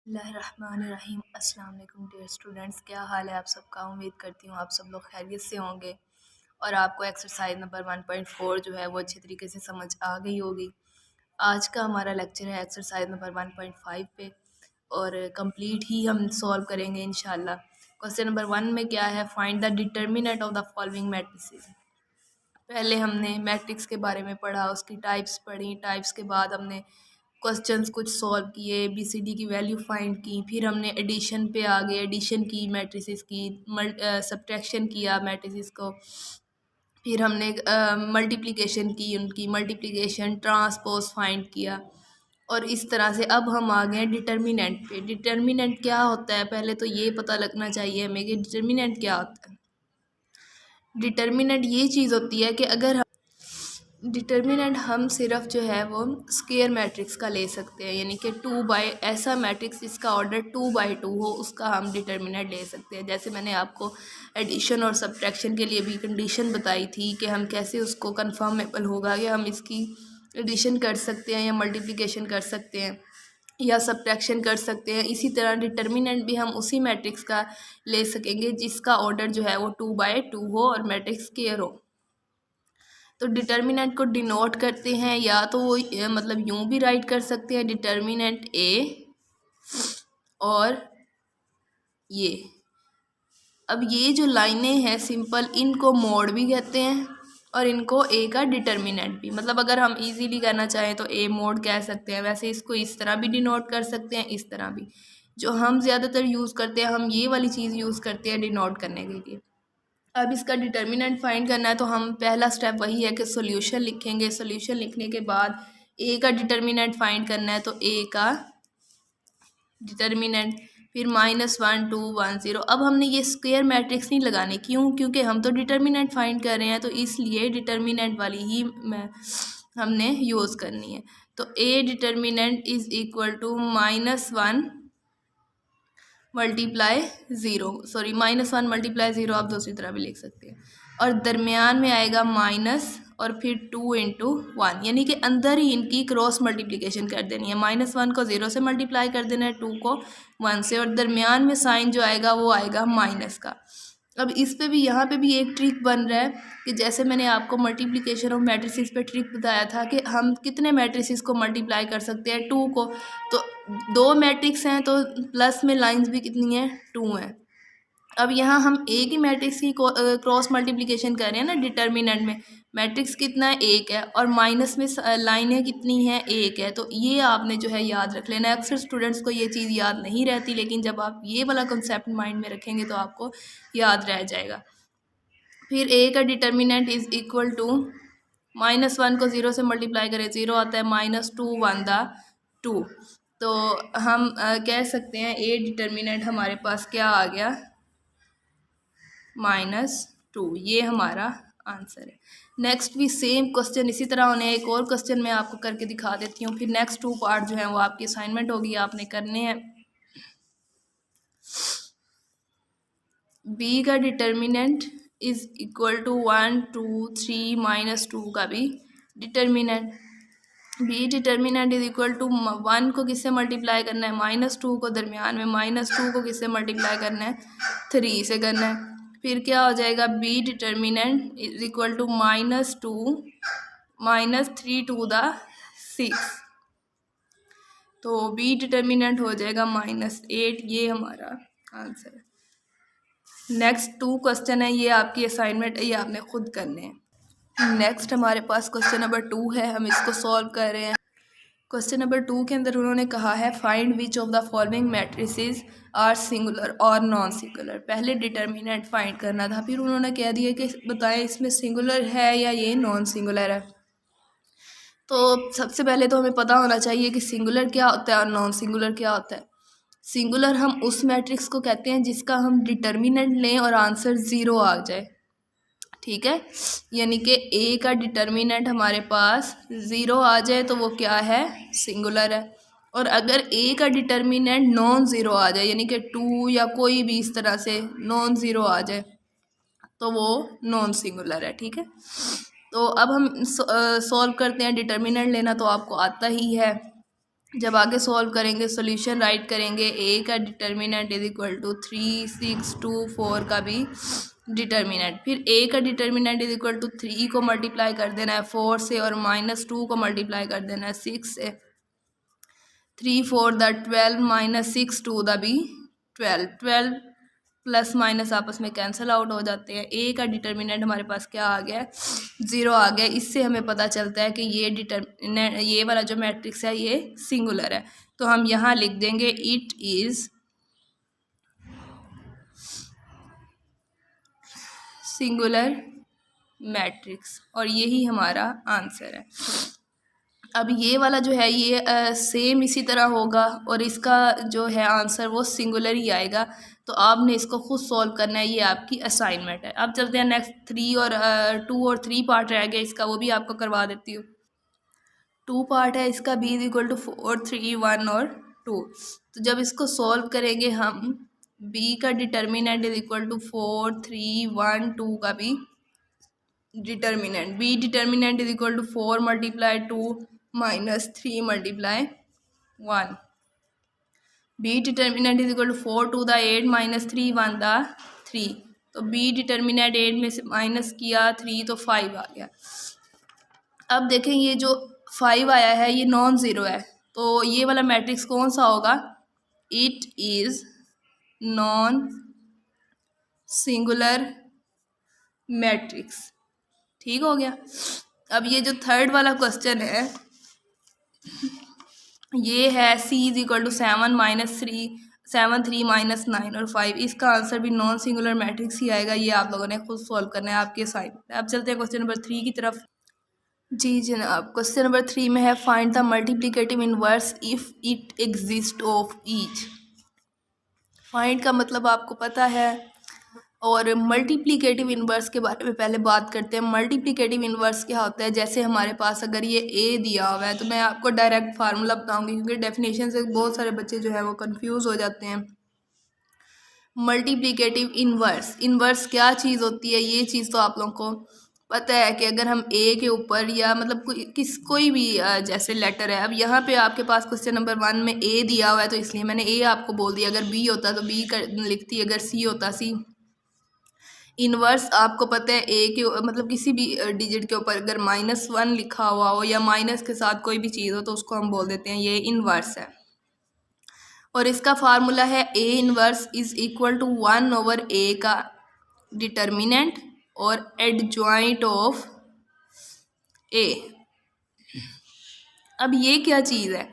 बिस्मिल्लाहिर्रहमानिर्रहीम। अस्सलाम वालेकुम डियर स्टूडेंट्स, क्या हाल है आप सबका। उम्मीद करती हूँ आप सब लोग खैरियत से होंगे और आपको एक्सरसाइज नंबर 1.4 जो है वो अच्छे तरीके से समझ आ गई होगी। आज का हमारा लेक्चर है एक्सरसाइज नंबर 1.5 पे और कंप्लीट ही हम सॉल्व करेंगे इंशाल्लाह। क्वेश्चन नंबर 1 में क्या है, find the determinant of the following matrices. पहले हमने मैट्रिक्स के बारे में पढ़ा, उसकी टाइप्स पढ़ी, टाइप्स के बाद हमने क्वेश्चंस कुछ सॉल्व किए, ABCD की वैल्यू फाइंड की, फिर हमने एडिशन पे आ गए, एडिशन की मैट्रिसेस की, सब्ट्रैक्शन किया मैट्रिसेस को, फिर हमने मल्टीप्लिकेशन की, उनकी मल्टीप्लिकेशन ट्रांसपोज फाइंड किया। और इस तरह से अब हम आ गए हैं डिटर्मिनेंट पे। डिटर्मिनेंट क्या होता है, पहले तो ये पता लगना चाहिए हमें कि डिटर्मिनेंट क्या होता है। डिटर्मिनेंट ये चीज़ होती है कि अगर डिटर्मिनेंट हम सिर्फ जो है वो स्क्वायर मैट्रिक्स का ले सकते हैं, यानी कि 2 बाई ऐसा मैट्रिक्स जिसका ऑर्डर 2 बाई 2 हो, उसका हम डिटर्मिनेंट ले सकते हैं। जैसे मैंने आपको एडिशन और सब्ट्रैक्शन के लिए भी कंडीशन बताई थी कि हम कैसे उसको कन्फर्मेबल होगा कि हम इसकी एडिशन कर सकते हैं या मल्टीप्लिकेशन कर सकते हैं या सब्ट्रैक्शन कर सकते हैं। इसी तरह डिटर्मिनेंट भी हम उसी मैट्रिक्स का ले सकेंगे जिसका ऑर्डर जो है वो 2 बाई 2 हो और मैट्रिक्स स्क्वायर हो। तो डिटर्मिनेंट को डिनोट करते हैं या तो वो मतलब यूं भी राइट कर सकते हैं, डिटर्मिनेंट ए और ये। अब ये जो लाइनें हैं सिंपल, इनको मोड भी कहते हैं और इनको ए का डिटर्मिनेंट भी। मतलब अगर हम इजीली करना चाहें तो ए मोड कह सकते हैं, वैसे इसको इस तरह भी डिनोट कर सकते हैं, इस तरह भी। जो हम ज़्यादातर यूज़ करते हैं, हम ये वाली चीज़ यूज़ करते हैं डिनोट करने के लिए। अब इसका डिटर्मिनेंट फाइंड करना है तो हम पहला स्टेप वही है कि सॉल्यूशन लिखेंगे। सॉल्यूशन लिखने के बाद ए का डिटर्मिनेंट फाइंड करना है, तो ए का डिटर्मिनेंट फिर -1 2 1 0। अब हमने ये स्क्वायर मैट्रिक्स नहीं लगाने, क्यों? क्योंकि हम तो डिटर्मिनेंट फाइंड कर रहे हैं, तो इसलिए डिटर्मिनेंट वाली ही हमने यूज़ करनी है। तो A determinant is equal to -1 multiply zero, sorry -1 multiply zero, आप दूसरी तरह भी लिख सकते हैं। और दरमियान में आएगा माइनस और फिर 2 × 1, यानी कि अंदर ही इनकी क्रॉस मल्टीप्लिकेशन कर देनी है। -1 को 0 से मल्टीप्लाई कर देना है, 2 को 1 से, और दरमियान में साइन जो आएगा वो आएगा माइनस का। अब इस पे भी, यहाँ पे भी एक ट्रिक बन रहा है कि जैसे मैंने आपको मल्टीप्लिकेशन ऑफ मैट्रिसेस पे ट्रिक बताया था कि हम कितने मैट्रिसेस को मल्टीप्लाई कर सकते हैं, 2 को। तो 2 मैट्रिक्स हैं तो प्लस में लाइंस भी कितनी हैं, 2 हैं। अब यहाँ हम एक ही मैट्रिक्स की क्रॉस मल्टीप्लिकेशन कर रहे हैं ना। डिटर्मिनेंट में मैट्रिक्स कितना है, 1 है, और माइनस में लाइनें कितनी हैं, 1 है। तो ये आपने जो है याद रख लेना। अक्सर स्टूडेंट्स को ये चीज़ याद नहीं रहती, लेकिन जब आप ये वाला कंसेप्ट माइंड में रखेंगे तो आपको याद रह जाएगा। फिर ए का डिटर्मिनेंट इज़ इक्वल टू -1 को 0 से मल्टीप्लाई करें, 0 आता है, -2 1 दा 2। तो हम कह सकते हैं ए डिटर्मिनेंट हमारे पास क्या आ गया, -2। ये हमारा आंसर है। नेक्स्ट भी सेम क्वेश्चन इसी तरह होने हैं। एक और क्वेश्चन मैं आपको करके दिखा देती हूँ, फिर नेक्स्ट 2 पार्ट जो है वो आपकी असाइनमेंट होगी, आपने करने हैं। बी का डिटर्मिनेंट इज़ इक्वल टू 1 2 3 -2 का भी determinant. B determinant is equal to 1 को किससे मल्टीप्लाई करना है, -2 को, दरमियान में -2 को किससे मल्टीप्लाई करना है, 3 से करना है। फिर क्या हो जाएगा, B determinant is equal to -2 -3 to the 6। तो बी डिटर्मिनेंट हो जाएगा -8। ये हमारा आंसर है। नेक्स्ट 2 क्वेश्चन है, ये आपकी असाइनमेंट है, ये आपने खुद करने हैं। नेक्स्ट हमारे पास क्वेश्चन नंबर 2 है, हम इसको सॉल्व कर रहे हैं। क्वेश्चन नंबर 2 के अंदर उन्होंने कहा है find which of the following matrices are singular और नॉन सिंगुलर। पहले डिटर्मिनेंट फाइंड करना था, फिर उन्होंने कह दिया कि बताएं इसमें सिंगुलर है या ये नॉन सिंगुलर है। तो सबसे पहले तो हमें पता होना चाहिए कि सिंगुलर क्या होता है और नॉन सिंगुलर क्या होता है। सिंगुलर हम उस मैट्रिक्स को कहते हैं जिसका हम डिटर्मिनेंट लें और आंसर 0 आ जाए, ठीक है। यानी कि ए का डिटर्मिनेंट हमारे पास 0 आ जाए तो वो क्या है, सिंगुलर है। और अगर ए का डिटर्मिनेंट नॉन ज़ीरो आ जाए, यानी कि 2 या कोई भी इस तरह से नॉन ज़ीरो आ जाए, तो वो नॉन सिंगुलर है, ठीक है। तो अब हम सॉल्व करते हैं। डिटर्मिनेंट लेना तो आपको आता ही है। जब आगे सॉल्व करेंगे सॉल्यूशन राइट करेंगे, ए का डिटर्मिनेंट इज इक्वल टू 3, 6, 2, 4 का भी डिटर्मिनेंट, फिर ए का डिटर्मिनेंट इज इक्वल टू 3 को मल्टीप्लाई कर देना है 4 से और -2 को मल्टीप्लाई कर देना है 6 से। 3 4 द 12 -6 2 द भी 12, 12 प्लस माइनस आपस में कैंसिल आउट हो जाते हैं। ए का डिटर्मिनेंट हमारे पास क्या आ गया है, 0 आ गया। इससे हमें पता चलता है कि ये वाला जो मैट्रिक्स है ये सिंगुलर है। तो हम यहाँ लिख देंगे इट इज़ सिंगुलर मैट्रिक्स और यही हमारा आंसर है। अब ये वाला जो है ये सेम इसी तरह होगा और इसका जो है आंसर वो सिंगुलर ही आएगा। तो आपने इसको खुद सॉल्व करना है, ये आपकी असाइनमेंट है। अब चलते हैं नेक्स्ट 3 और 2 और 3 पार्ट रह गया इसका, वो भी आपको करवा देती हूँ। 2 पार्ट है इसका, b इज इक्वल टू 4 3 1 और 2। तो जब इसको सॉल्व करेंगे हम, b का डिटर्मिनेंट इज इक्वल टू 4 3 1 2 का भी determinant, b determinant is equal to 4 multiply 2 -3 multiply 1, b determinant is equal to 4 2 the 8 -3 1 the 3। तो b डिटर्मिनेंट 8 में से माइनस किया 3 तो 5 आ गया। अब देखें ये जो 5 आया है ये नॉन ज़ीरो है, तो ये वाला मैट्रिक्स कौन सा होगा, it is non singular matrix. ठीक हो गया। अब ये जो थर्ड वाला क्वेश्चन है ये है c इज इक्वल टू 7 -3 7 3 -9 और 5। इसका आंसर भी नॉन सिंगुलर मैट्रिक्स ही आएगा। ये आप लोगों ने खुद सॉल्व करना है, आपके साइड। अब चलते हैं क्वेश्चन नंबर 3 की तरफ। जी जनाब, क्वेश्चन नंबर 3 में है find the multiplicative inverse if it exist of each. Find का मतलब आपको पता है, और मल्टीप्लिकेटिव इनवर्स के बारे में पहले बात करते हैं। मल्टीप्लिकेटिव इनवर्स क्या होता है, जैसे हमारे पास अगर ये ए दिया हुआ है तो मैं आपको डायरेक्ट फार्मूला बताऊंगी क्योंकि डेफिनेशन से बहुत सारे बच्चे जो है वो कंफ्यूज हो जाते हैं। मल्टीप्लिकेटिव इनवर्स, इनवर्स क्या चीज़ होती है ये चीज़ तो आप लोगों को पता है कि अगर हम ए के ऊपर या मतलब कोई भी जैसे लेटर है। अब यहाँ पे आपके पास क्वेश्चन नंबर 1 में ए दिया हुआ है तो इसलिए मैंने ए आपको बोल दिया। अगर बी होता तो बी लिखती, अगर सी होता सी। इनवर्स आपको पता है ए के मतलब किसी भी डिजिट के ऊपर अगर -1 लिखा हुआ हो या माइनस के साथ कोई भी चीज़ हो तो उसको हम बोल देते हैं ये इनवर्स है। और इसका फार्मूला है A inverse is equal to 1/a का डिटर्मिनेंट और एडजॉइंट ऑफ ए। अब ये क्या चीज़ है,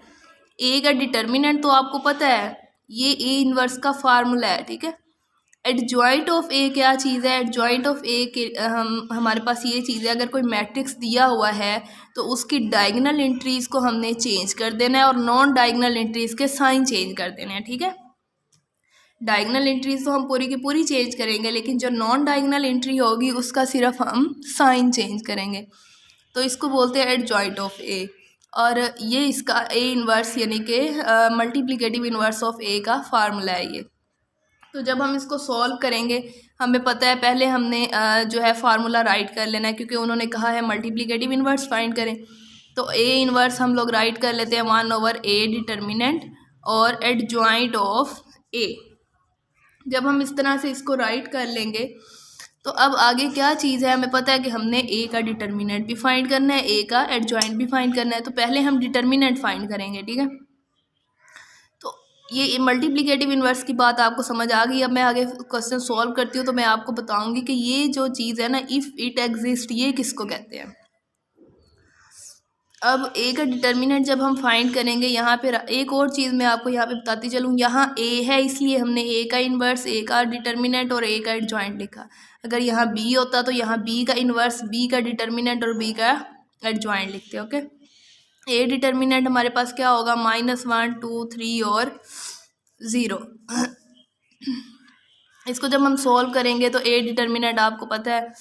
ए का डिटर्मिनेंट तो आपको पता है, ये ए इनवर्स का फार्मूला है। ठीक है, एडजॉइंट ऑफ ए क्या चीज़ है, एडजॉइंट ऑफ ए के हमारे पास ये चीज़ है, अगर कोई मैट्रिक्स दिया हुआ है तो उसकी डायगोनल एंट्रीज़ को हमने चेंज कर देना है और नॉन डायगोनल एंट्रीज़ के साइन चेंज कर देने हैं। ठीक है, डायगोनल एंट्रीज तो हम पूरी की पूरी चेंज करेंगे, लेकिन जो नॉन डायगोनल एंट्री होगी उसका सिर्फ हम साइन चेंज करेंगे। तो इसको बोलते हैं एडजॉइंट ऑफ ए, और ये इसका ए इनवर्स यानी कि मल्टीप्लिकेटिव इनवर्स ऑफ ए का फार्मूला है ये। तो जब हम इसको सॉल्व करेंगे हमें पता है पहले हमने जो है फार्मूला राइट कर लेना है, क्योंकि उन्होंने कहा है मल्टीप्लिकेटिव इनवर्स फाइंड करें। तो ए इनवर्स हम लोग राइट कर लेते हैं 1/a डिटर्मिनेंट और एडजॉइंट ऑफ ए। जब हम इस तरह से इसको राइट कर लेंगे तो अब आगे क्या चीज़ है, हमें पता है कि हमने ए का डिटर्मिनेंट भी फाइंड करना है, ए का एडजॉइंट भी फाइंड करना है। तो पहले हम डिटर्मिनेंट फाइंड करेंगे। ठीक है, तो ये मल्टीप्लिकेटिव इनवर्स की बात आपको समझ आ गई। अब मैं आगे क्वेश्चन सॉल्व करती हूँ तो मैं आपको बताऊंगी कि ये जो चीज़ है ना, इफ़ इट एग्जिस्ट, ये किसको कहते हैं। अब ए का डिटर्मिनेंट जब हम फाइंड करेंगे, यहाँ पे एक और चीज़ मैं आपको यहाँ पे बताती चलूँ। यहाँ ए है इसलिए हमने ए का इन्वर्स, ए का डिटर्मिनेंट और ए का एडजॉइंट लिखा। अगर यहाँ बी होता तो यहाँ बी का इन्वर्स, बी का डिटर्मिनेंट और बी का एडजॉइंट लिखते। ओके, ए डिटर्मिनेंट हमारे पास क्या होगा, -1 2 3 और 0। इसको जब हम सॉल्व करेंगे तो ए डिटर्मिनेंट आपको पता है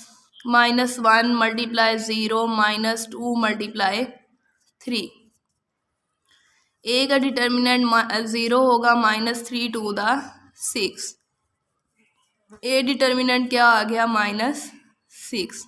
-1 मल्टीप्लाई 0 -2 मल्टीप्लाई 3। ए का डिटर्मिनेंट 0 होगा -3 2 द 6। ए डिटर्मिनेंट क्या आ गया, -6।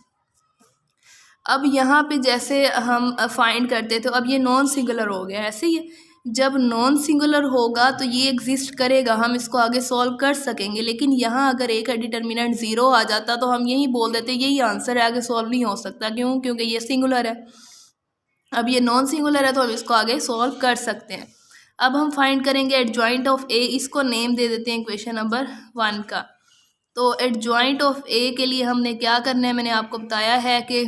अब यहाँ पे जैसे हम फाइंड करते थे, अब ये नॉन सिंगुलर हो गया, ऐसे ही जब नॉन सिंगुलर होगा तो ये एग्जिस्ट करेगा, हम इसको आगे सॉल्व कर सकेंगे। लेकिन यहाँ अगर ए का डिटर्मिनेंट 0 आ जाता तो हम यही बोल देते यही आंसर है, आगे सॉल्व नहीं हो सकता। क्यों? क्योंकि ये सिंगुलर है। अब ये नॉन सिंगुलर है तो हम इसको आगे सॉल्व कर सकते हैं। अब हम फाइंड करेंगे एडजॉइंट ऑफ ए, इसको नेम दे देते हैं इक्वेशन नंबर 1 का। तो एडजॉइंट ऑफ ए के लिए हमने क्या करना है, मैंने आपको बताया है कि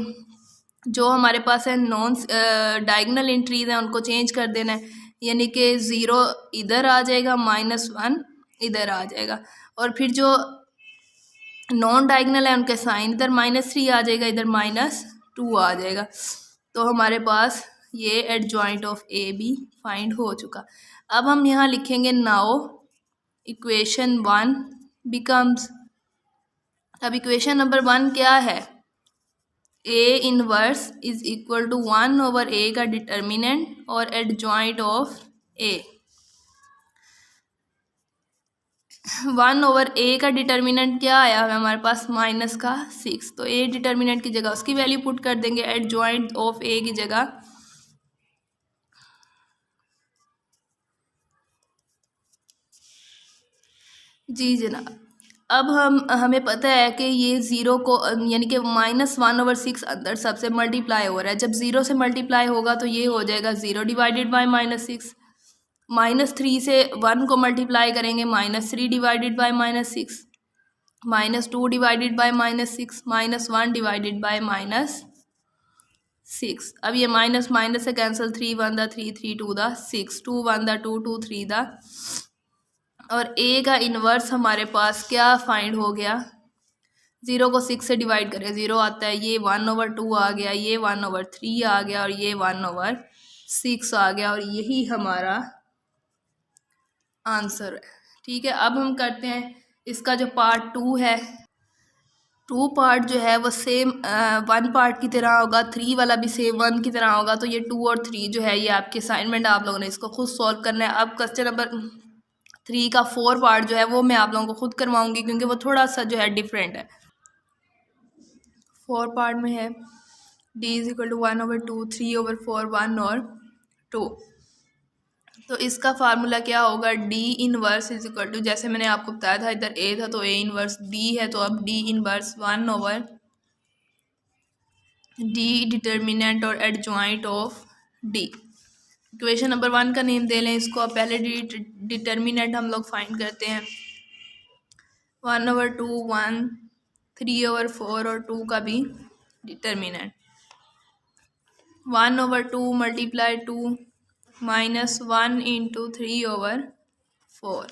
जो हमारे पास है नॉन डायगनल एंट्रीज हैं उनको चेंज कर देना है, यानी कि 0 इधर आ जाएगा, -1 इधर आ जाएगा, और फिर जो नॉन डायगनल है उनके साइन इधर -3 आ जाएगा, इधर -2 आ जाएगा। तो हमारे पास ये एडजॉइंट ऑफ ए भी फाइंड हो चुका। अब हम यहाँ लिखेंगे नाउ इक्वेशन 1 बिकम्स, अब इक्वेशन नंबर 1 क्या है, A inverse is equal to 1/a का डिटर्मिनेंट और एडजॉइंट ऑफ ए। 1/a का डिटर्मिनेंट क्या आया है हमारे पास, -6। तो ए डिटर्मिनेंट की जगह उसकी वैल्यू पुट कर देंगे, एडजॉइंट ऑफ ए की जगह जी जनाब। अब हमें पता है कि ये 0 को यानी कि -1/6 अंदर सबसे मल्टीप्लाई हो रहा है। जब 0 से मल्टीप्लाई होगा तो ये हो जाएगा 0 डिवाइडेड बाय -6। -3 से 1 को मल्टीप्लाई करेंगे, -3 divided by -6, -2 divided by -6, -1 divided by -6। अब ये माइनस माइनस से कैंसिल, 3 1 दा 3, 3 2 दा 6, 2 1 दा 2, 2 3 दा, और ए का इन्वर्स हमारे पास क्या फाइंड हो गया, 0 को 6 से डिवाइड करें 0 आता है, ये 1/2 आ गया, ये 1/3 आ गया, और ये 1/6 आ गया, और यही हमारा आंसर है। ठीक है, अब हम करते हैं इसका जो पार्ट 2 है। 2 पार्ट जो है वो सेम 1 पार्ट की तरह होगा, 3 वाला भी सेम 1 की तरह होगा। तो ये 2 और 3 जो है ये आपके असाइनमेंट, आप लोगों ने इसको खुद सॉल्व करना है। अब क्वेश्चन नंबर 3 का 4 पार्ट जो है वो मैं आप लोगों को खुद करवाऊंगी, क्योंकि वो थोड़ा सा जो है डिफरेंट है। 4 पार्ट में है d इज इक्वल टू 1/2, 3/4, 1 और 2। तो इसका फार्मूला क्या होगा, d inverse is equal to, जैसे मैंने आपको बताया था इधर a था तो a इनवर्स d है, तो अब d इनवर्स 1/d डिटर्मिनेंट और adjoint of d। Equation number 1 का नेम दे लें इसको। अब पहले डिटर्मिनेंट हम लोग फाइंड करते हैं, 1/2 1, 3/4 और 2 का भी डिटर्मिनेंट। 1/2 मल्टीप्लाई 2 -1 इंटू 3/4,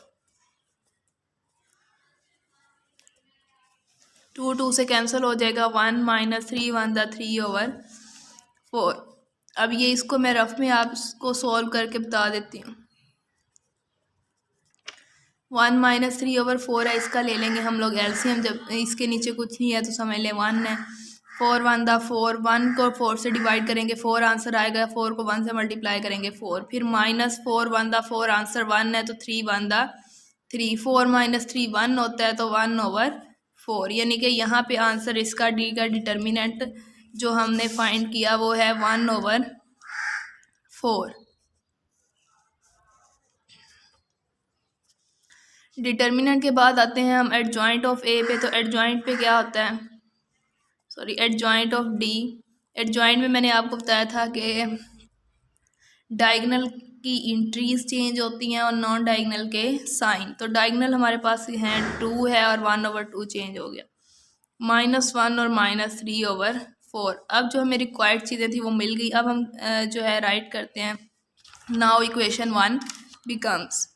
2 2 से कैंसिल हो जाएगा, 1 -3 1 दा 3/4। अब ये इसको मैं रफ में आपको सॉल्व करके बता देती हूँ। 1 -3/4 है, इसका ले लेंगे हम लोग एलसीएम, जब इसके नीचे कुछ नहीं है तो समझ लें 1 है। 4 1 दा 4, 1 को 4 से डिवाइड करेंगे 4 आंसर आएगा, 4 को 1 से मल्टीप्लाई करेंगे 4, फिर -4 1 दा 4 आंसर 1 है, तो 3 1 दा 3, 4 -3 1 होता है, तो 1/4, यानी कि यहाँ पे आंसर इसका डी का डिटर्मिनेंट जो हमने फाइंड किया वो है 1/4। डिटर्मिनेंट के बाद आते हैं हम एडजॉइंट ऑफ ए पे। तो एडजॉइंट पे क्या होता है, sorry adjoint of D. Adjoint में मैंने आपको बताया था कि डायगनल की इंट्रीज चेंज होती हैं और नॉन डायगनल के साइन। तो डायगनल हमारे पास हैं 2 है और 1/2 चेंज हो गया, -1 और -3/4। अब जो हमें रिक्वायर्ड चीज़ें थी वो मिल गई। अब हम जो है राइट करते हैं, नाउ इक्वेशन 1 बिकम्स,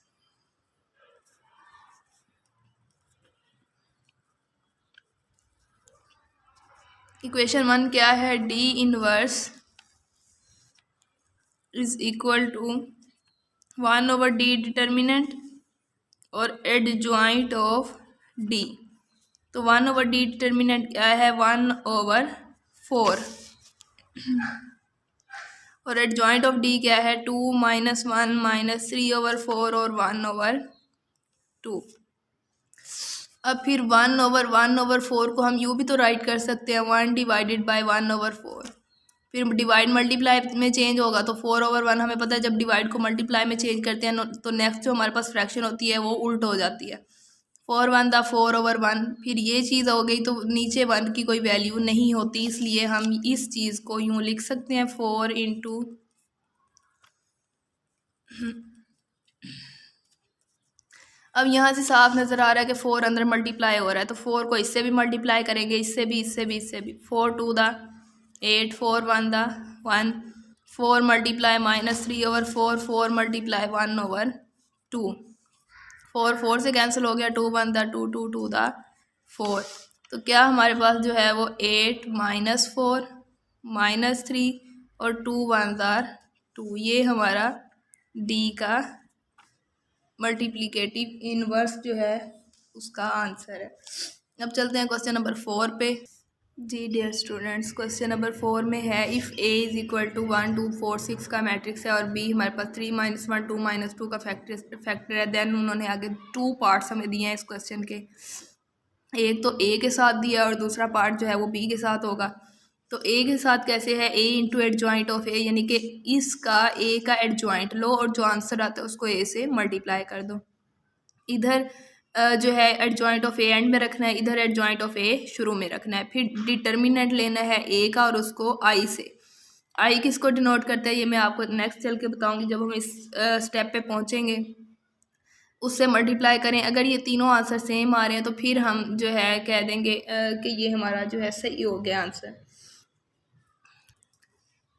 इक्वेशन 1 क्या है, d inverse is equal to 1/d determinant और एडजॉइंट ऑफ d। तो 1/d डिटर्मिनेंट क्या है, 1/4, और एडजॉइंट ऑफ d क्या है, 2 -1 -3/4 और 1/2। अब फिर 1/1/4 को हम यूँ भी तो राइट कर सकते हैं, 1 डिवाइडेड बाय 1/4, फिर डिवाइड मल्टीप्लाई में चेंज होगा तो 4/1 हमें पता है जब डिवाइड को मल्टीप्लाई में चेंज करते हैं तो नेक्स्ट जो हमारे पास फ्रैक्शन होती है वो उल्ट हो जाती है। 4/1 था 4/1, फिर ये चीज़ हो गई तो नीचे 1 की कोई वैल्यू नहीं होती, इसलिए हम इस चीज़ को यूँ लिख सकते हैं 4 इंटू, अब यहाँ से साफ नज़र आ रहा है कि 4 अंदर मल्टीप्लाई हो रहा है तो 4 को इससे भी मल्टीप्लाई करेंगे, इससे भी, इससे भी, इससे भी। 4 2 दा 8, 4 1 दा 1, 4 मल्टीप्लाई -3/4, 4 मल्टीप्लाई 1/2, 4 4 से कैंसिल हो गया, 2 1 दा 2, 2 2 दा 4। तो क्या हमारे पास जो है वो 8 -4 -3 और 2 1 दा 2, ये हमारा डी का मल्टीप्लिकेटिव इनवर्स जो है उसका आंसर है। अब चलते हैं क्वेश्चन नंबर 4 पे। जी डियर स्टूडेंट्स, क्वेश्चन नंबर 4 में है if A is equal to 1 2 4 6 का मैट्रिक्स है और बी हमारे पास 3 -1 2 -2 का फैक्टर है। देन उन्होंने आगे 2 पार्ट्स हमें दिए हैं इस क्वेश्चन के, एक तो ए के साथ दिया और दूसरा पार्ट जो है वो बी के साथ होगा। तो ए के साथ कैसे है, ए इंटू एडजॉइंट ऑफ ए, यानी कि इसका ए का एडजॉइंट लो और जो आंसर आता है उसको ए से मल्टीप्लाई कर दो। इधर जो है एडजॉइंट ऑफ ए एंड में रखना है, इधर एडजॉइंट ऑफ ए शुरू में रखना है। फिर डिटर्मिनेंट लेना है ए का और उसको आई से। आई किसको डिनोट करता है ये मैं आपको नेक्स्ट चल के बताऊंगी जब हम इस स्टेप पे पहुंचेंगे। उससे मल्टीप्लाई करें, अगर ये तीनों आंसर सेम आ रहे हैं तो फिर हम जो है कह देंगे कि ये हमारा जो है सही हो गया आंसर,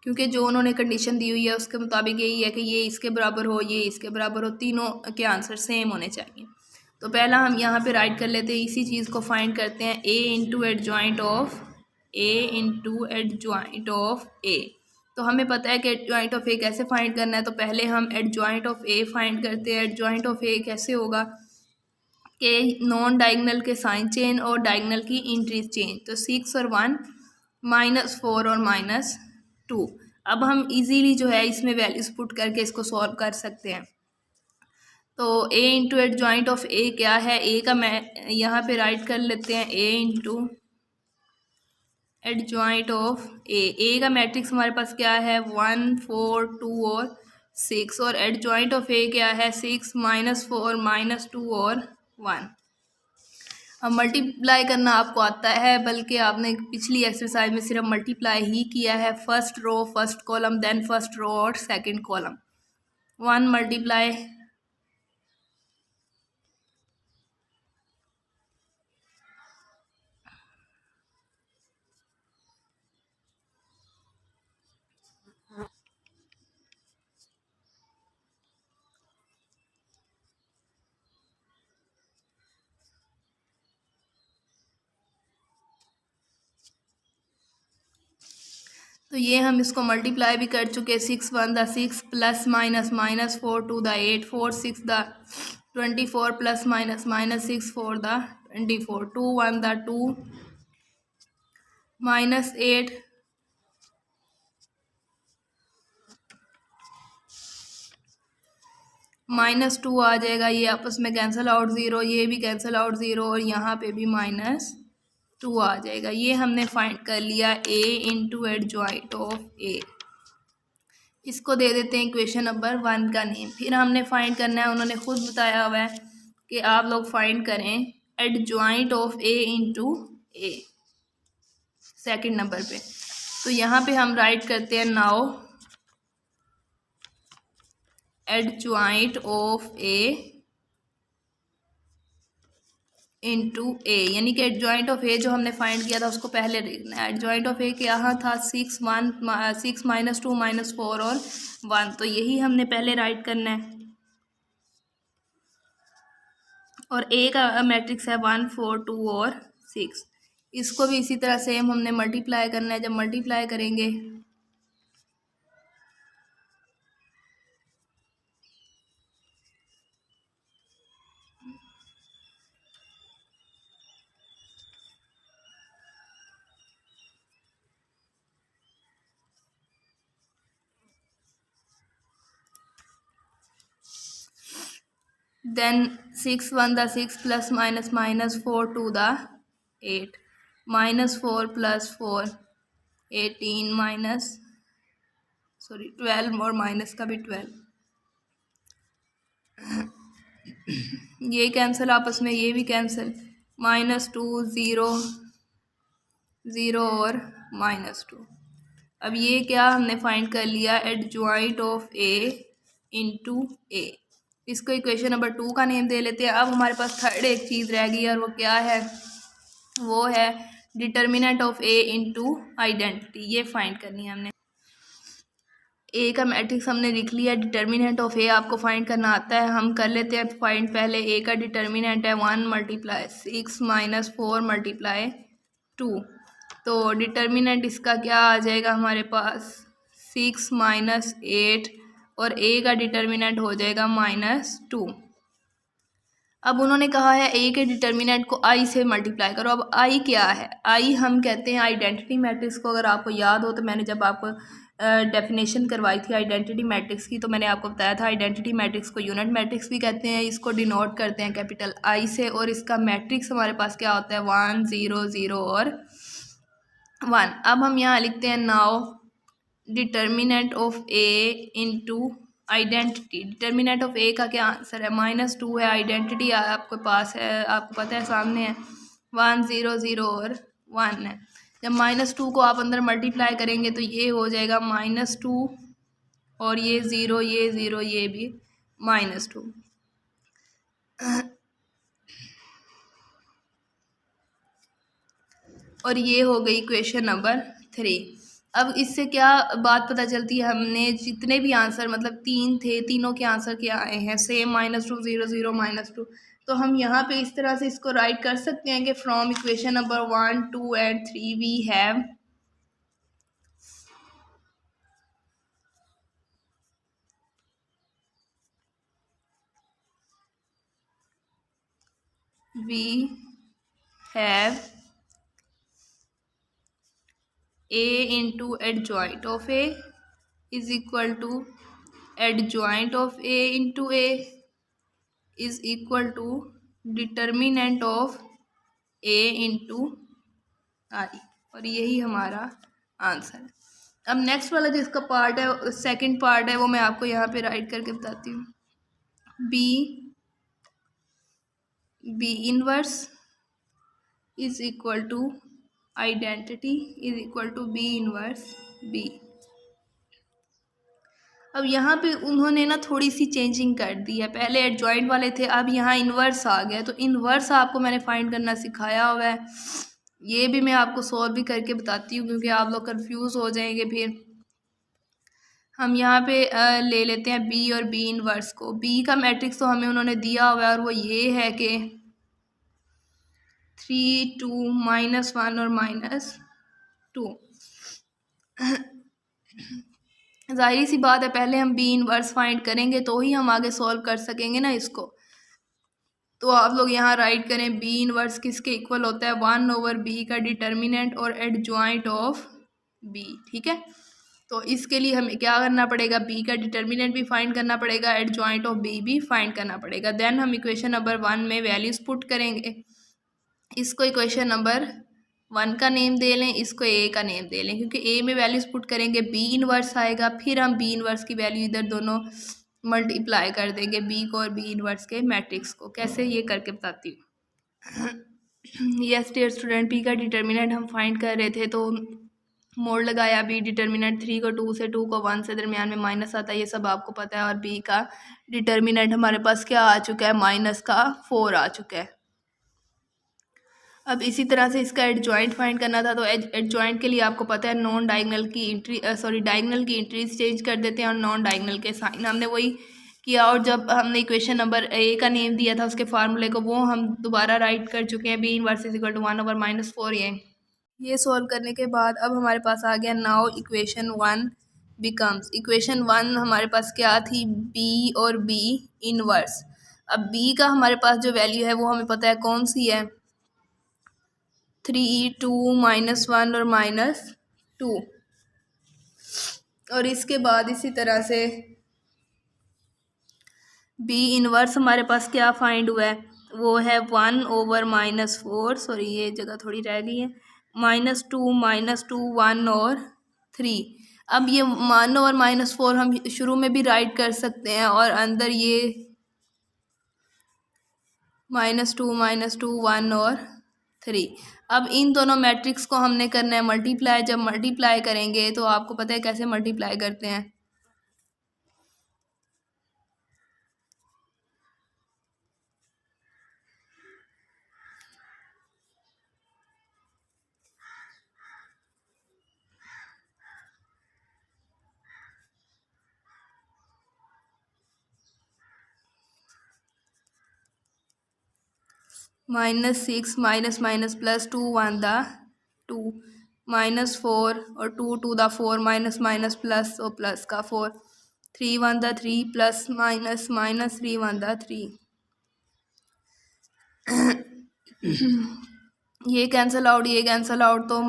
क्योंकि जो उन्होंने कंडीशन दी हुई है उसके मुताबिक यही है कि ये इसके बराबर हो, ये इसके बराबर हो, तीनों के आंसर सेम होने चाहिए। तो पहला हम यहाँ पे राइट कर लेते हैं, इसी चीज़ को फाइंड करते हैं, ए इंटू एडजॉइंट ऑफ ए। तो हमें पता है कि एडजॉइंट ऑफ ए कैसे फाइंड करना है, तो पहले हम एडजॉइंट ऑफ ए फाइंड करते हैं। एडजॉइंट ऑफ ए कैसे होगा कि नॉन डायगनल के साइन चेंज और डायगनल की इंट्रीज चेंज, तो 6 और 1 -4 और -2। अब हम इजीली जो है इसमें वैल्यूज पुट करके इसको सॉल्व कर सकते हैं। तो ए इंटू एडजॉइंट ऑफ ए क्या है, ए का मैं यहाँ पे राइट कर लेते हैं, ए इंटू एडजॉइंट ऑफ ए का मैट्रिक्स हमारे पास क्या है 1 4 2 और 6, और एडजॉइंट ऑफ ए क्या है 6 -4 -2 और 1। अब मल्टीप्लाई करना आपको आता है, बल्कि आपने पिछली एक्सरसाइज में सिर्फ मल्टीप्लाई ही किया है, first row first column then first row और सेकंड कॉलम। 1 मल्टीप्लाई तो ये हम इसको मल्टीप्लाई भी कर चुके, 6 1 दा 6 प्लस माइनस -4 2 दा 8 4 6 दा 24 प्लस माइनस -6 4 दा 24 2 1 दा 2 -8 -2 आ जाएगा, ये आपस में कैंसिल आउट 0, ये भी कैंसिल आउट 0 और यहाँ पे भी -2 आ जाएगा। ये हमने फाइंड कर लिया ए इंटू एडजॉइंट ऑफ ए। इसको दे देते हैं इक्वेशन नंबर 1 का नेम। फिर हमने फाइंड करना है, उन्होंने खुद बताया हुआ है कि आप लोग फाइंड करें adjoint of A into A second number पे। तो यहाँ पे हम राइट करते हैं now adjoint of A into A, यानी कि एडजॉइंट ऑफ ए जो हमने फाइंड किया था उसको पहले लिखना है। एडजॉइंट ऑफ ए यहाँ था 6 1 6 -2 -4 और 1, तो यही हमने पहले राइट करना है। और ए का मैट्रिक्स है 1 4 2 और 6। इसको भी इसी तरह सेम हमने मल्टीप्लाई करना है। जब मल्टीप्लाई करेंगे देन 6 1 दा 6 प्लस माइनस -4 2 दा 8 -4 + 4 18 - सॉरी 12 और माइनस का भी 12, ये कैंसिल आपस में, ये भी कैंसिल, -2 0 0 और -2। अब ये क्या हमने फाइंड कर लिया, एडजॉइंट ऑफ ए इंटू ए। इसको इक्वेशन नंबर 2 का नेम दे लेते हैं। अब हमारे पास थर्ड एक चीज़ रह गई और वो क्या है, वो है determinant of A into identity. ये फाइंड करनी है हमने। ए का मैट्रिक्स हमने लिख लिया, डिटर्मिनेंट ऑफ ए आपको फाइंड करना आता है, हम कर लेते हैं फाइंड। पहले ए का डिटर्मिनेंट है 1 × 6 - 4 × 2, तो डिटर्मिनेंट इसका क्या आ जाएगा हमारे पास 6 - 8 और ए का डिटर्मिनेंट हो जाएगा -2। अब उन्होंने कहा है ए के डिटर्मिनेंट को आई से मल्टीप्लाई करो। अब आई क्या है, आई हम कहते हैं आइडेंटिटी मैट्रिक्स को। अगर आपको याद हो तो मैंने जब आपको डेफिनेशन करवाई थी आइडेंटिटी मैट्रिक्स की, तो मैंने आपको बताया था आइडेंटिटी मैट्रिक्स को यूनिट मैट्रिक्स भी कहते हैं। इसको डिनोट करते हैं कैपिटल आई से, और इसका मैट्रिक्स हमारे पास क्या होता है 1 0 0 और 1। अब हम यहाँ लिखते हैं now determinant of A into identity. Determinant of A का क्या आंसर है, -2 है। आइडेंटिटी आपके पास है, आपको पता है सामने है, 1 0 0 और 1 है। जब -2 को आप अंदर मल्टीप्लाई करेंगे तो ये हो जाएगा -2 और ये 0 ये 0 ये भी -2। और ये हो गई इक्वेशन नंबर 3। अब इससे क्या बात पता चलती है, हमने जितने भी आंसर मतलब 3 थे, तीनों के आंसर क्या आए हैं सेम, -2 0 0 -2। तो हम यहाँ पे इस तरह से इसको राइट कर सकते हैं कि from equation number 1 2 and 3 we have a into adjoint of a is equal to adjoint of a into a is equal to determinant of a into I, और यही हमारा आंसर है। अब नेक्स्ट वाला जो इसका पार्ट है, सेकंड पार्ट है, वो मैं आपको यहाँ पे राइट करके बताती हूँ। B inverse is equal to identity is equal to B inverse B. अब यहाँ पे उन्होंने ना थोड़ी सी चेंजिंग कर दी है, पहले एडजॉइंट वाले थे, अब यहाँ इन्वर्स आ गया। तो इन्वर्स आपको मैंने फाइंड करना सिखाया हुआ है, ये भी मैं आपको सॉल्व भी करके बताती हूँ क्योंकि आप लोग कंफ्यूज हो जाएंगे। फिर हम यहाँ पे ले लेते हैं बी और बी इनवर्स को। बी का मैट्रिक्स तो हमें उन्होंने दिया हुआ है और वो ये है कि 3 2 -1 और -2। जाहिर सी बात है, पहले हम बी इनवर्स फाइंड करेंगे तो ही हम आगे सॉल्व कर सकेंगे ना इसको। तो आप लोग यहाँ राइट करें बी इनवर्स किसके इक्वल होता है 1/b का डिटर्मिनेंट और एडजॉइंट ऑफ बी। ठीक है, तो इसके लिए हमें क्या करना पड़ेगा, बी का डिटर्मिनेंट भी फाइंड करना पड़ेगा, एडजॉइंट ऑफ बी भी फाइंड करना पड़ेगा। देन हम इक्वेशन नंबर 1 में वैल्यूज़ पुट करेंगे। इसको इक्वेशन नंबर 1 का नेम दे लें, इसको ए का नेम दे लें, क्योंकि ए में वैल्यूज़ पुट करेंगे बी इनवर्स आएगा, फिर हम बी इनवर्स की वैल्यू इधर दोनों मल्टीप्लाई कर देंगे, बी को और बी इनवर्स के मैट्रिक्स को। कैसे, ये करके बताती हूँ। यस डियर स्टूडेंट, बी का डिटर्मिनेंट हम फाइंड कर रहे थे तो मोड लगाया, बी डिटर्मिनेंट 3 को 2 से 2 को 1 से दरमियान में माइनस आता है, ये सब आपको पता है। और बी का डिटर्मिनेंट हमारे पास क्या आ चुका है, -4 आ चुका है। अब इसी तरह से इसका एडजॉइंट फाइंड करना था, तो एडजॉइंट के लिए आपको पता है नॉन डायगनल की एंट्री डायगनल की एंट्रीज चेंज कर देते हैं और नॉन डायगनल के साइन, हमने वही किया। और जब हमने इक्वेशन नंबर ए का नेम दिया था उसके फार्मूले को, वो हम दोबारा राइट कर चुके हैं, B inverse is equal to 1/-4। ये सॉल्व करने के बाद अब हमारे पास आ गया नाउ इक्वेशन 1 बिकम्स, इक्वेशन 1 हमारे पास क्या थी, बी और बी इनवर्स। अब बी का हमारे पास जो वैल्यू है वो हमें पता है कौन सी है, 3 2 -1 और -2। और इसके बाद इसी तरह से बी इनवर्स हमारे पास क्या फाइंड हुआ है, वो है 1/-4, सॉरी ये जगह थोड़ी रह गई है, -2 -2 1 और 3। अब ये 1 और -4 हम शुरू में भी राइट कर सकते हैं और अंदर ये -2 -2 1 और 3। अब इन दोनों मैट्रिक्स को हमने करना है मल्टीप्लाई। जब मल्टीप्लाई करेंगे तो आपको पता है कैसे मल्टीप्लाई करते हैं। -6 माइनस माइनस +2 1 द 2 -4 और 2 2 द 4 माइनस माइनस प्लस और प्लस का 4 3 1 the 3 plus minus minus 3 1 the 3। ये कैंसिल आउट, ये कैंसिल आउट, तो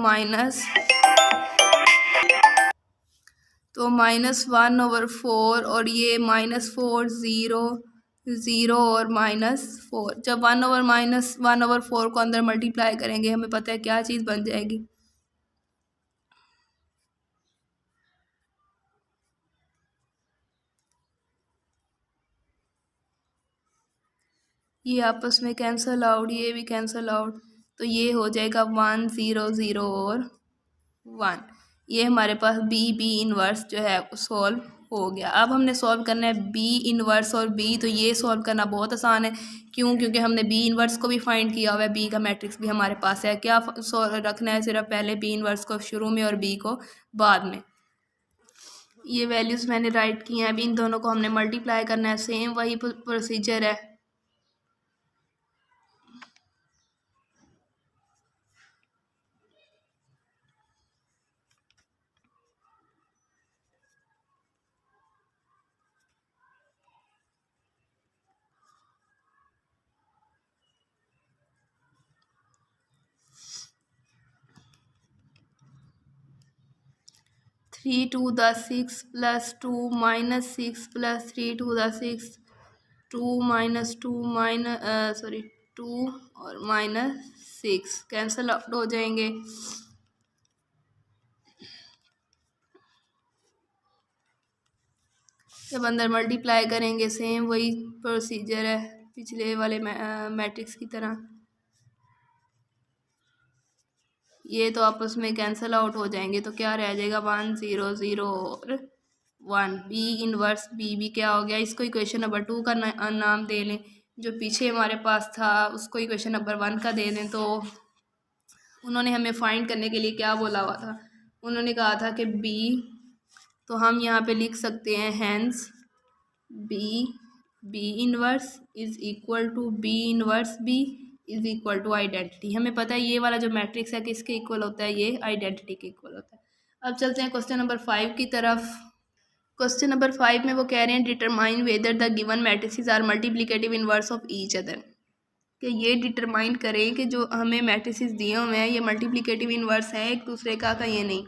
-1/4 और ये -4 0 0 और -4। जब 1/4 को अंदर मल्टीप्लाई करेंगे हमें पता है क्या चीज़ बन जाएगी। ये आपस में कैंसिल आउट, ये भी कैंसिल आउट, तो ये हो जाएगा 1 0 0 और 1। ये हमारे पास बी इनवर्स जो है सॉल्व हो गया। अब हमने सॉल्व करना है बी इनवर्स और बी। तो ये सॉल्व करना बहुत आसान है। क्यों? क्योंकि हमने बी इनवर्स को भी फाइंड किया हुआ है, बी का मैट्रिक्स भी हमारे पास है। क्या रखना है? सिर्फ पहले बी इनवर्स को शुरू में और बी को बाद में। ये वैल्यूज़ मैंने राइट की हैं। अभी इन दोनों को हमने मल्टीप्लाई करना है। सेम वही प्रोसीजर है। Three to the 6 +2 -6 +3 to the 6 2 -2 2 और -6 कैंसिल आउट हो जाएंगे। जब अंदर मल्टीप्लाई करेंगे सेम वही प्रोसीजर है पिछले वाले मैट्रिक्स की तरह। ये तो आपस में कैंसिल आउट हो जाएंगे, तो क्या रह जाएगा 1 0 0 और 1। बी इनवर्स बी क्या हो गया? इसको इक्वेशन नंबर 2 का नाम दे लें। जो पीछे हमारे पास था उसको इक्वेशन नंबर 1 का दे दें। तो उन्होंने हमें फाइंड करने के लिए क्या बोला हुआ था? उन्होंने कहा था कि बी, तो हम यहाँ पे लिख सकते हैं hence B inverse is equal to B inverse B is equal to identity. हमें पता है ये वाला जो मैट्रिक्स है किसके इक्वल होता है? ये आइडेंटिटी के इक्वल होता है। अब चलते हैं क्वेश्चन नंबर 5 की तरफ। क्वेश्चन नंबर 5 में वो कह रहे हैं determine whether the given matrix are multiplicative inverse of each other. कि ये डिटरमाइन करें कि जो हमें मैट्रिसेस दिए हुए हैं ये मल्टीप्लिकेटिव इनवर्स हैं एक दूसरे का ये नहीं।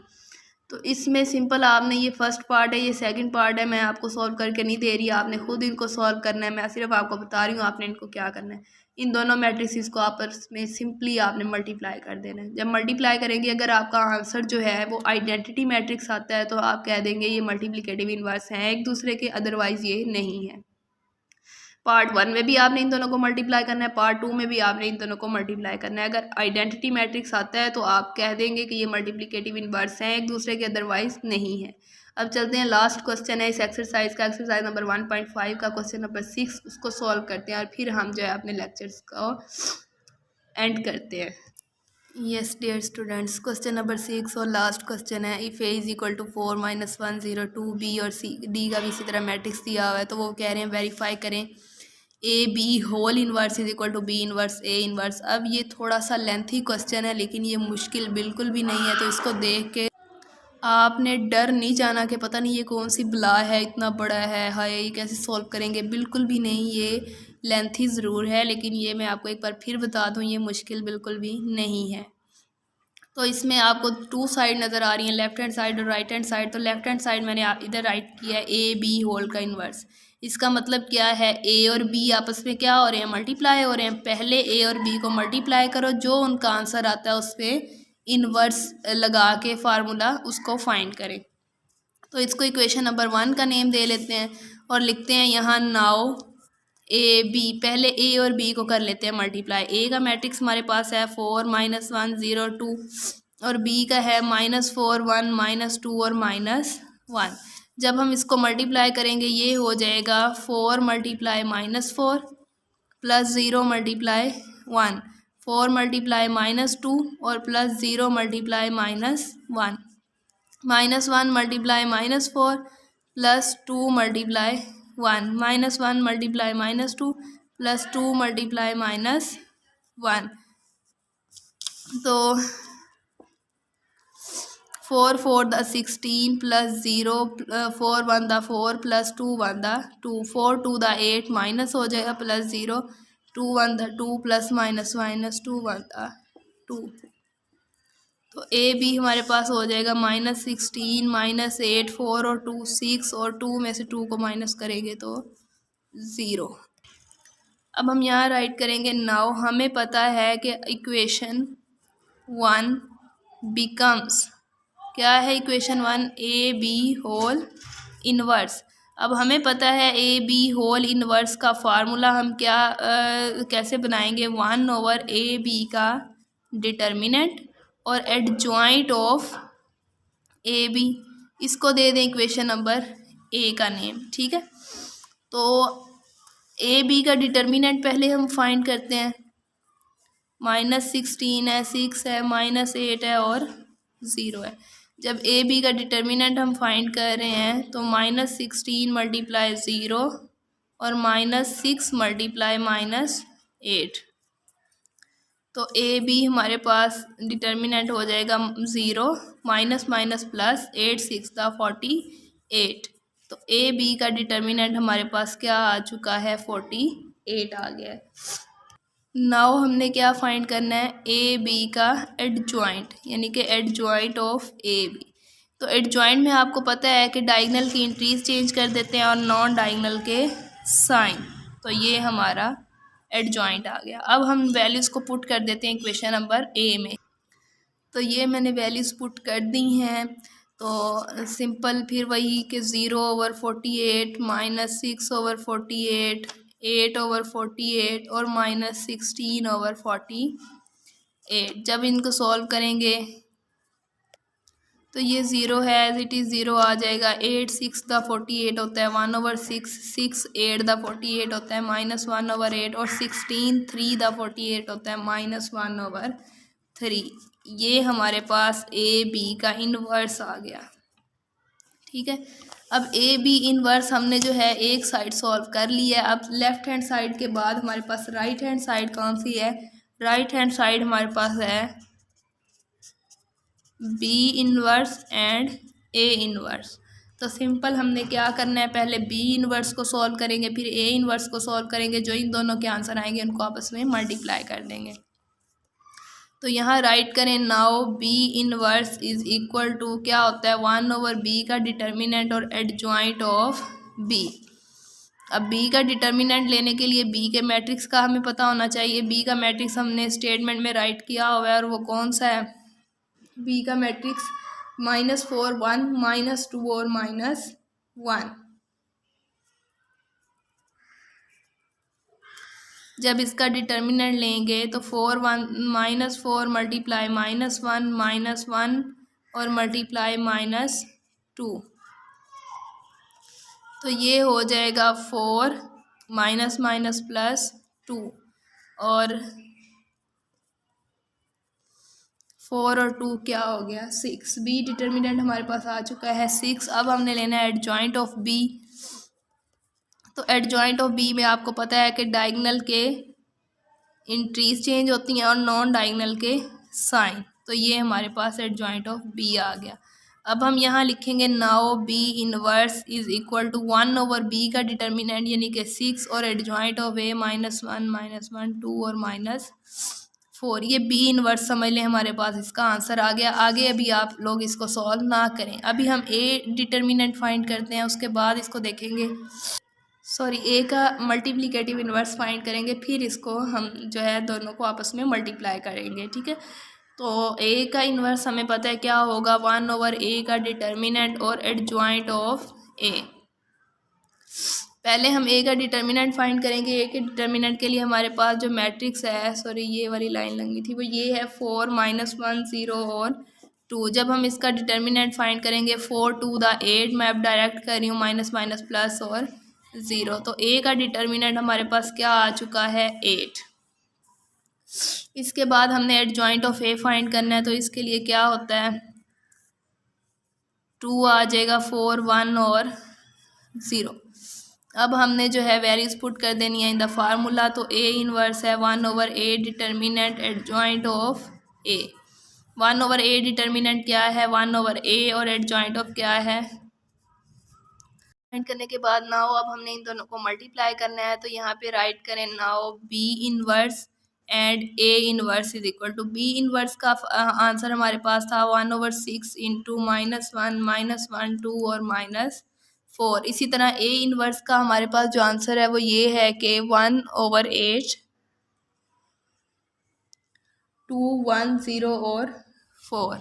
तो इसमें सिंपल आपने ये फर्स्ट पार्ट है, ये सेकंड पार्ट है, मैं आपको सॉल्व करके नहीं दे रही, आपने खुद इनको सॉल्व करना है। मैं सिर्फ आपको बता रही हूँ आपने इनको क्या करना है। इन दोनों मैट्रिसेस को आपस में सिंपली आपने मल्टीप्लाई कर देना है। जब मल्टीप्लाई करेंगे अगर आपका आंसर जो है वो आइडेंटिटी मैट्रिक्स आता है तो आप कह देंगे ये मल्टीप्लिकेटिव इनवर्स हैं एक दूसरे के, अदरवाइज़ ये नहीं है। पार्ट 1 में भी आपने इन दोनों को मल्टीप्लाई करना है, पार्ट 2 में भी आपने इन दोनों को मल्टीप्लाई करना है। अगर आइडेंटिटी मैट्रिक्स आता है तो आप कह देंगे कि ये मल्टीप्लिकेटिव इनवर्स हैं एक दूसरे के, अदरवाइज नहीं है। अब चलते हैं लास्ट क्वेश्चन है इस एक्सरसाइज का, एक्सरसाइज नंबर 1.5 का क्वेश्चन नंबर 6, उसको सॉल्व करते हैं और फिर हम जो है अपने लेक्चर्स को एंड करते हैं। Yes dear students, question number 6 और लास्ट क्वेश्चन है। If A is equal to 4 -1 0 2 B और सी डी का भी इसी तरह मैट्रिक्स दिया हुआ है। तो वो कह रहे हैं वेरीफाई करें A B whole inverse is equal to B inverse A inverse. अब ये थोड़ा सा लेंथी क्वेश्चन है लेकिन ये मुश्किल बिल्कुल भी नहीं है। तो इसको देख के आपने डर नहीं जाना कि पता नहीं ये कौन सी बला है, इतना बड़ा है, हाय ये कैसे सॉल्व करेंगे। बिल्कुल भी नहीं, ये लेंथी ज़रूर है लेकिन ये मैं आपको एक बार फिर बता दूँ ये मुश्किल बिल्कुल भी नहीं है। तो इसमें आपको 2 साइड नज़र आ रही हैं, लेफ्ट हैंड साइड और राइट हैंड साइड। तो लेफ्ट हैंड साइड मैंने इधर राइट किया है ए बी होल का इन्वर्स। इसका मतलब क्या है? ए और बी आपस में क्या हो रहे हैं? मल्टीप्लाई हो रहे हैं। पहले ए और बी को मल्टीप्लाई करो, जो उनका आंसर आता है उस पर इन्वर्स लगा के फार्मूला उसको फाइंड करें। तो इसको इक्वेशन नंबर 1 का नेम दे लेते हैं और लिखते हैं यहाँ नाउ ए बी। पहले ए और बी को कर लेते हैं मल्टीप्लाई। ए का मैट्रिक्स हमारे पास है 4 -1 0 2 और बी का है -4 1 -2 और -1। जब हम इसको मल्टीप्लाई करेंगे ये हो जाएगा 4 × -4 प्लस 0 × 1, 4 × -2 और प्लस 0 × -1, -1 × -4 प्लस 2 × 1, -1 × -2 प्लस 2 × -1। तो 4 4 दा 16 प्लस 0 4 1 दा 4 प्लस 2 1 दा 2 4 2 दा 8 माइनस हो जाएगा प्लस 0 2 1 दा 2 प्लस माइनस 2 1 दा 2। तो ए बी हमारे पास हो जाएगा -16 -8 4 और 2 6 और 2 में से 2 को माइनस करेंगे तो 0। अब हम यहाँ राइट करेंगे नाउ हमें पता है कि इक्वेशन 1 बिकम्स क्या है। Equation 1 A B whole inverse. अब हमें पता है ए बी होल इनवर्स का फार्मूला हम कैसे बनाएंगे। 1/a/b का डिटर्मिनेंट और एडजॉइंट ऑफ ए बी, इसको दे दें इक्वेशन नंबर ए का नेम। ठीक है, तो ए बी का डिटर्मिनेंट पहले हम फाइंड करते हैं। -16 है, 6 है, -8 है और 0 है। जब ए बी का डिटर्मिनेंट हम फाइंड कर रहे हैं तो -16 × 0 और -6 × -8, तो ए बी हमारे पास डिटर्मिनेंट हो जाएगा 0 माइनस माइनस प्लस 8 6 दा 48। तो ए बी का डिटर्मिनेंट हमारे पास क्या आ चुका है 48 आ गया है। नाउ हमने क्या फाइंड करना है ए बी का एडजॉइंट, यानी कि एडजॉइंट ऑफ ए बी। तो एडजॉइंट में आपको पता है कि डायगोनल की एंट्रीज चेंज कर देते हैं और नॉन डायगोनल के साइन। तो ये हमारा एडजॉइंट आ गया। अब हम वैल्यूज़ को पुट कर देते हैं इक्वेशन नंबर ए में। तो ये मैंने वैल्यूज़ पुट कर दी हैं। तो सिंपल फिर वही कि 0/48 -6/48 8/48 और -16/48। जब इनको सॉल्व करेंगे तो ये 0 है एज इट इज़ 0 आ जाएगा। 8 6 दा 48 होता है 1/6, 6 8 दा 48 होता है -1/8 और 16 3 दा 48 होता है -1/3। ये हमारे पास ए बी का इन्वर्स आ गया। ठीक है, अब ए बी इन्वर्स हमने जो है एक साइड सॉल्व कर लिया है। अब लेफ्ट हैंड साइड के बाद हमारे पास राइट हैंड साइड कौन सी है। राइट हैंड साइड हमारे पास है B inverse and A inverse. तो सिंपल हमने क्या करना है, पहले बी इन्वर्स को सॉल्व करेंगे फिर ए इन्वर्स को सॉल्व करेंगे। जो इन दोनों के आंसर आएंगे उनको आपस में मल्टीप्लाई कर देंगे। तो यहाँ राइट करें now B inverse is equal to क्या होता है 1/b का डिटर्मिनेंट और एडजॉइंट ऑफ बी। अब बी का डिटर्मिनेंट लेने के लिए बी के मैट्रिक्स का हमें पता होना चाहिए। बी का मैट्रिक्स हमने स्टेटमेंट में राइट किया हुआ है और वो कौन सा है। बी का मैट्रिक्स -4 1 -2 और -1। जब इसका डिटर्मिनेंट लेंगे तो 4 1 -4 मल्टीप्लाई -1 -1 और मल्टीप्लाई -2, तो ये हो जाएगा 4 माइनस माइनस प्लस 2 और 4 और 2 क्या हो गया 6। बी डिटर्मिनेंट हमारे पास आ चुका है 6। अब हमने लेना है एडजॉइंट ऑफ बी। तो एडजॉइंट ऑफ बी में आपको पता है कि डायगोनल के एंट्रीज चेंज होती हैं और नॉन डायगोनल के साइन। तो ये हमारे पास एडजॉइंट ऑफ बी आ गया। अब हम यहाँ लिखेंगे now B inverse is equal to 1/b का डिटर्मिनेंट यानी कि 6 और एडजॉइंट ऑफ ए -1 2 और -4। ये बी इनवर्स समझ लें, हमारे पास इसका आंसर आ गया। आगे अभी आप लोग इसको सॉल्व ना करें, अभी हम ए डिटर्मिनेंट फाइंड करते हैं, उसके बाद इसको देखेंगे। ए का मल्टीप्लिकेटिव इन्वर्स फाइंड करेंगे, फिर इसको हम जो है दोनों को आपस में मल्टीप्लाई करेंगे। ठीक है, तो ए का इन्वर्स हमें पता है क्या होगा, 1/a का डिटर्मिनेंट और एडजॉइंट ऑफ ए। पहले हम ए का डिटर्मिनेंट फाइंड करेंगे। ए के डिटर्मिनेंट के लिए हमारे पास जो मैट्रिक्स है, सॉरी ये वाली लाइन लगी थी, वो ये है 4 -1 0 और 2। जब हम इसका डिटर्मिनेंट फाइंड करेंगे 4 2 द 8, मैं अब डायरेक्ट कर रही हूँ माइनस माइनस प्लस और 0, तो ए का डिटर्मिनेंट हमारे पास क्या आ चुका है, 8। इसके बाद हमने एडजॉइंट ऑफ ए फाइंड करना है, तो इसके लिए क्या होता है, 2 आ जाएगा, 4 1 और 0। अब हमने जो है वैल्यूज पुट कर देनी है इन द फार्मूला। तो ए इनवर्स है 1/a determinant adjoint of A. 1/a determinant क्या है, 1/a, और एडजॉइंट ऑफ क्या है। फाइंड करने के बाद नाउ अब हमने इन दोनों को मल्टीप्लाई करना है। तो यहाँ पे राइट करें now B inverse and A inverse is equal to, B inverse का आंसर हमारे पास था 1/6 इंटू -1 -1 2 और -4। इसी तरह ए इनवर्स का हमारे पास जो आंसर है वो ये है कि 1/8 2 1 0 और 4।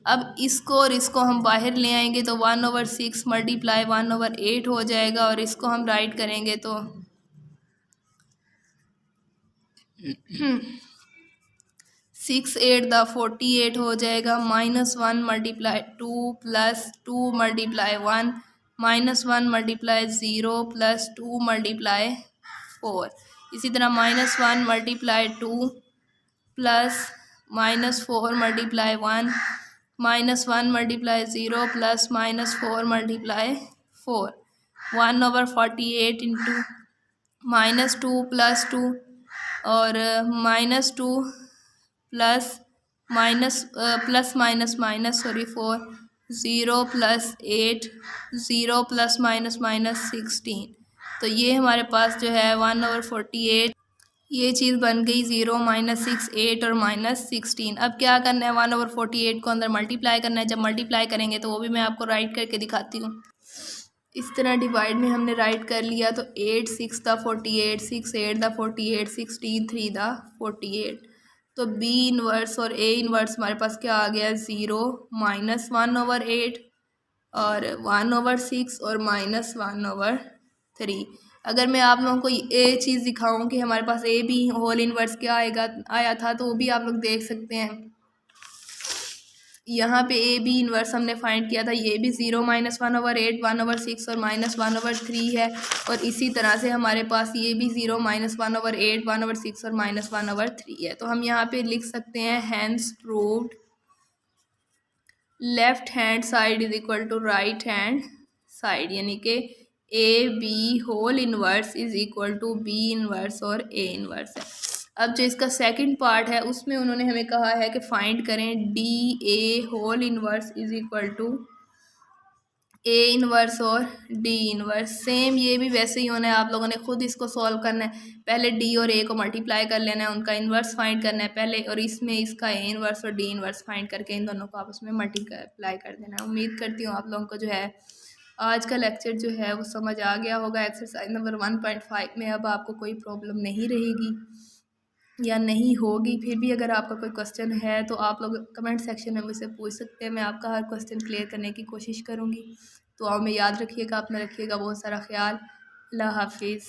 अब इसको और इसको हम बाहर ले आएंगे तो 1/6 मल्टीप्लाई 1/8 हो जाएगा, और इसको हम राइट करेंगे तो 6 8 द 48 हो जाएगा, -1 multiply 2 plus 2 multiply 1 -1 multiply 0 plus 2 multiply 4। इसी तरह -1 multiply 2 plus -4 multiply 1 -1 multiply 0 plus -4 multiply 4। 1/48 into -2 plus 2 और -2 plus minus sorry 4 0 plus 8 0 plus minus 16। तो ये हमारे पास जो है 1/48, ये चीज़ बन गई 0 -6 8 और -16। अब क्या करना है, 1/48 को अंदर मल्टीप्लाई करना है। जब मल्टीप्लाई करेंगे तो वो भी मैं आपको राइट करके दिखाती हूँ। इस तरह डिवाइड में हमने राइट कर लिया, तो 8 6 द 48 6 8 द 48 16 3 द 48। तो बी इनवर्स और ए इनवर्स हमारे पास क्या आ गया, 0 -1/8 और 1/6 और -1/3। अगर मैं आप लोगों को ये चीज़ दिखाऊं कि हमारे पास ए बी होल इनवर्स क्या आया था, तो वो भी आप लोग देख सकते हैं। यहाँ पे ए बी इनवर्स हमने फाइंड किया था, ये भी 0 -1/8 1/6 और -1/3 है। और इसी तरह से हमारे पास ये भी 0 -1/8 1/6 और -1/3 है। तो हम यहाँ पे लिख सकते हैं hence proved left hand side is equal to right hand side, यानी कि A B whole inverse is equal to B inverse और ए इनवर्स है। अब जो इसका सेकंड पार्ट है उसमें उन्होंने हमें कहा है कि फाइंड करें D A whole inverse is equal to A inverse और डी इनवर्स। सेम ये भी वैसे ही होना है, आप लोगों ने खुद इसको सॉल्व करना है। पहले डी और ए को मल्टीप्लाई कर लेना है, उनका इन्वर्स फाइंड करना है पहले, और इसमें इसका ए इन्वर्स और डी इन्वर्स फाइंड करके इन दोनों को आपस में मल्टीप्लाई कर देना है। उम्मीद करती हूँ आप लोगों को जो है आज का लेक्चर जो है वो समझ आ गया होगा। एक्सरसाइज नंबर 1.5 में अब आपको कोई प्रॉब्लम नहीं रहेगी या नहीं होगी। फिर भी अगर आपका कोई क्वेश्चन है तो आप लोग कमेंट सेक्शन में मुझसे पूछ सकते हैं, मैं आपका हर क्वेश्चन क्लियर करने की कोशिश करूँगी। तो आप में याद रखिएगा, अपना रखिएगा बहुत सारा ख्याल। अल्लाह हाफिज़।